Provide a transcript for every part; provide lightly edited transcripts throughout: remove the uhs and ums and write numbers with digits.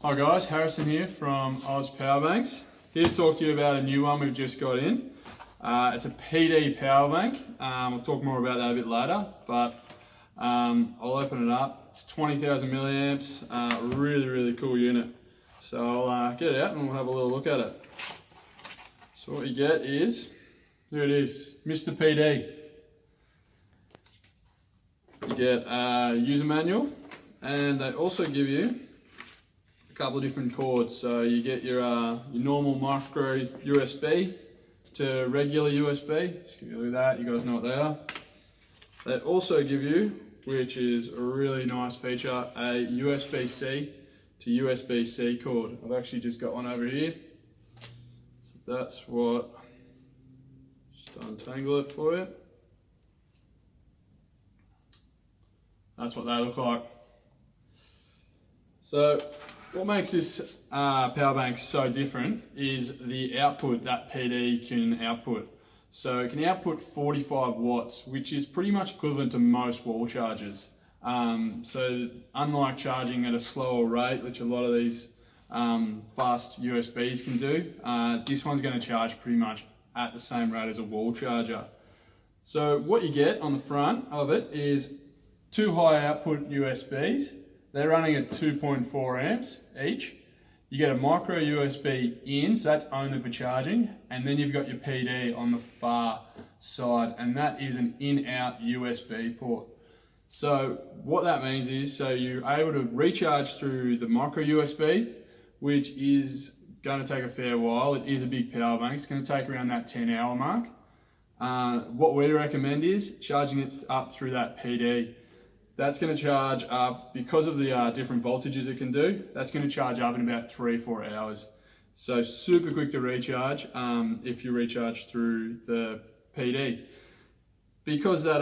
Hi guys, Harrison here from Oz Powerbanks. Here to talk to you about a new one we've just got in. It's a PD power bank. We'll talk more about that a bit later, but I'll open it up. It's 20,000 milliamps, really cool unit. So I'll get it out and we'll have a little look at it. So what you get is, here it is, Mr. PD. You get a user manual, and they also give you a couple of different cords. So you get your normal micro USB to regular USB. Just give you a look at that, you guys know what they are. They also give you, which is a really nice feature, a USB-C to USB-C cord. I've actually just got one over here. So that's what, just untangle it for you. That's what they look like. So what makes this power bank so different is the output that PD can output. So it can output 45 watts, which is pretty much equivalent to most wall chargers. So unlike charging at a slower rate, which a lot of these fast USBs can do, this one's going to charge pretty much at the same rate as a wall charger. So what you get on the front of it is two high output USBs. They're running at 2.4 amps each. You get a micro USB in, so that's only for charging, and then you've got your PD on the far side, and that is an in-out USB port. So what that means is, so you're able to recharge through the micro USB, which is going to take a fair while. It is a big power bank. It's going to take around that 10-hour mark. What we recommend is charging it up through that PD. That's going to charge up, because of the different voltages it can do, that's going to charge up in about 3-4 hours. So super quick to recharge if you recharge through the PD. Because that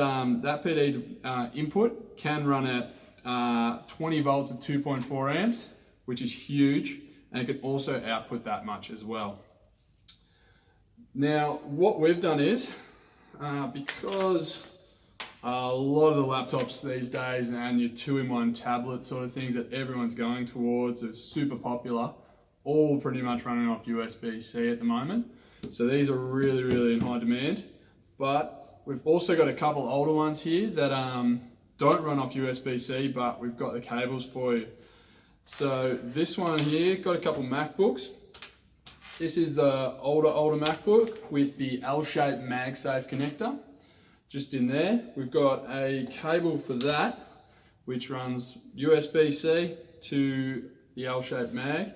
PD input can run at 20 volts at 2.4 amps, which is huge, and it can also output that much as well. Now what we've done is, because a lot of the laptops these days and your 2-in-1 tablet sort of things that everyone's going towards are super popular, all pretty much running off USB-C at the moment. So these are really in high demand. But we've also got a couple older ones here that don't run off USB-C, but we've got the cables for you. So this one here, got a couple MacBooks. This is the older MacBook with the L-shaped MagSafe connector. Just in there, we've got a cable for that, which runs USB-C to the L-shaped mag.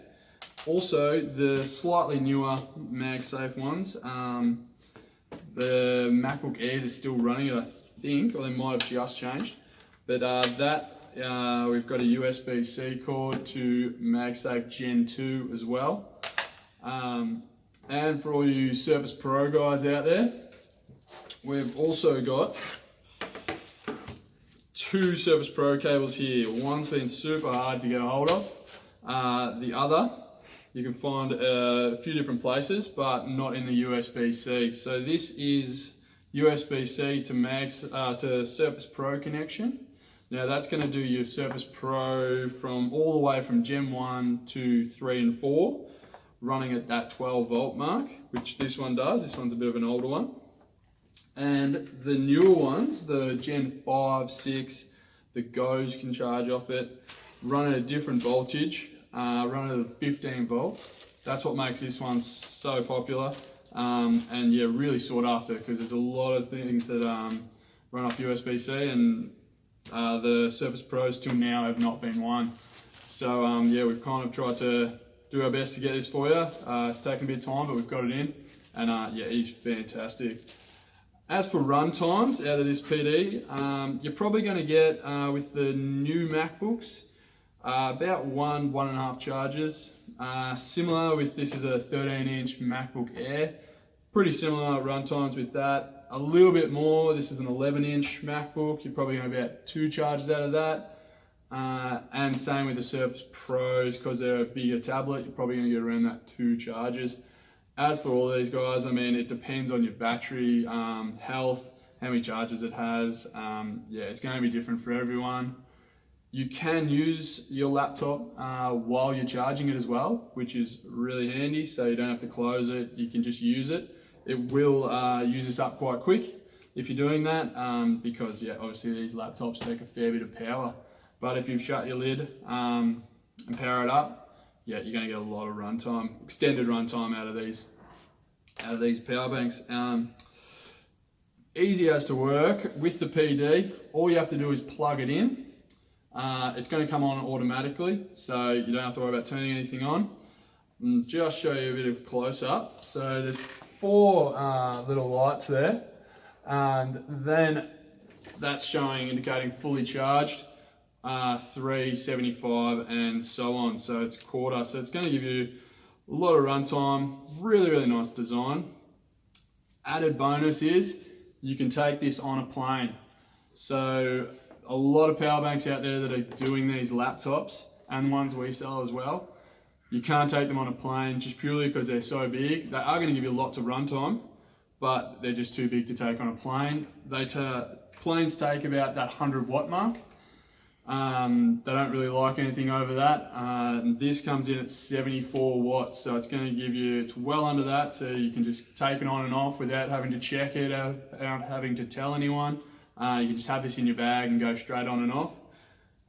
Also, the slightly newer MagSafe ones, the MacBook Airs are still running it, I think, or they might have just changed. But we've got a USB-C cord to MagSafe Gen 2 as well. And for all you Surface Pro guys out there, we've also got two Surface Pro cables here. One's been super hard to get a hold of. The other, you can find a few different places, but not in the USB-C. So this is USB-C to Surface Pro connection. Now that's going to do your Surface Pro from all the way from Gen 1 to 3 and 4, running at that 12 volt mark, which this one does. This one's a bit of an older one. And the newer ones, the Gen 5, 6, the Go's can charge off it, run at a different voltage, run at a 15 volt. That's what makes this one so popular, and yeah, really sought after, because there's a lot of things that run off USB-C, and the Surface Pros till now have not been one. So yeah, we've kind of tried to do our best to get this for you. It's taken a bit of time, but we've got it in, and yeah, it's fantastic. As for run times out of this PD, you're probably going to get, with the new MacBooks, about 1.5 charges. Similar with this is a 13-inch MacBook Air. Pretty similar run times with that. A little bit more, this is an 11-inch MacBook. You're probably going to get 2 charges out of that. And same with the Surface Pros, because they're a bigger tablet, you're probably going to get around that 2 charges. As for all these guys, I mean, it depends on your battery health, how many charges it has. Yeah, it's going to be different for everyone. You can use your laptop while you're charging it as well, which is really handy, so you don't have to close it, you can just use it. It will use this up quite quick if you're doing that, because yeah, obviously these laptops take a fair bit of power. But if you've shut your lid and power it up, yeah, you're gonna get a lot of runtime, extended runtime out of these power banks. Easy as to work with the PD. All you have to do is plug it in. It's going to come on automatically, so you don't have to worry about turning anything on. And just show you a bit of close up. So there's 4 little lights there, and then that's showing, indicating fully charged, 375 and so on. So it's quarter. So it's going to give you a lot of runtime. Really, really nice design. Added bonus is you can take this on a plane. So a lot of power banks out there that are doing these laptops, and ones we sell as well, you can't take them on a plane just purely because they're so big. They are going to give you lots of runtime, but they're just too big to take on a plane. Planes take about that 100 watt mark. They don't really like anything over that. This comes in at 74 watts, so it's going to give you, it's well under that, so you can just take it on and off without having to check it, without having to tell anyone. You can just have this in your bag and go straight on and off.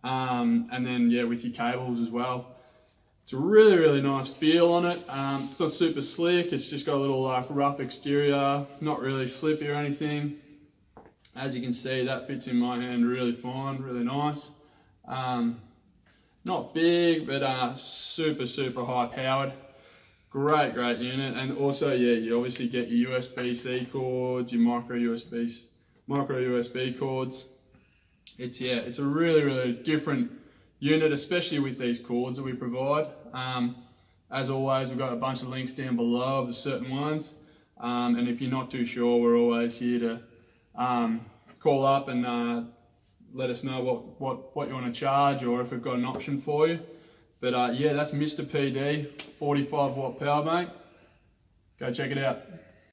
And then yeah, with your cables as well. It's a really, really nice feel on it. It's not super slick, it's just got a little like rough exterior, not really slippy or anything. As you can see, that fits in my hand really fine, really nice. Not big, but super, super high powered. Great, great unit. And also, yeah, you obviously get your USB-C cords, your micro USB cords. It's a really, really different unit, especially with these cords that we provide. As always, we've got a bunch of links down below of the certain ones. And if you're not too sure, we're always here to call up and let us know what you want to charge, or if we've got an option for you. But yeah, that's Mr. PD 45 watt power bank. Go check it out.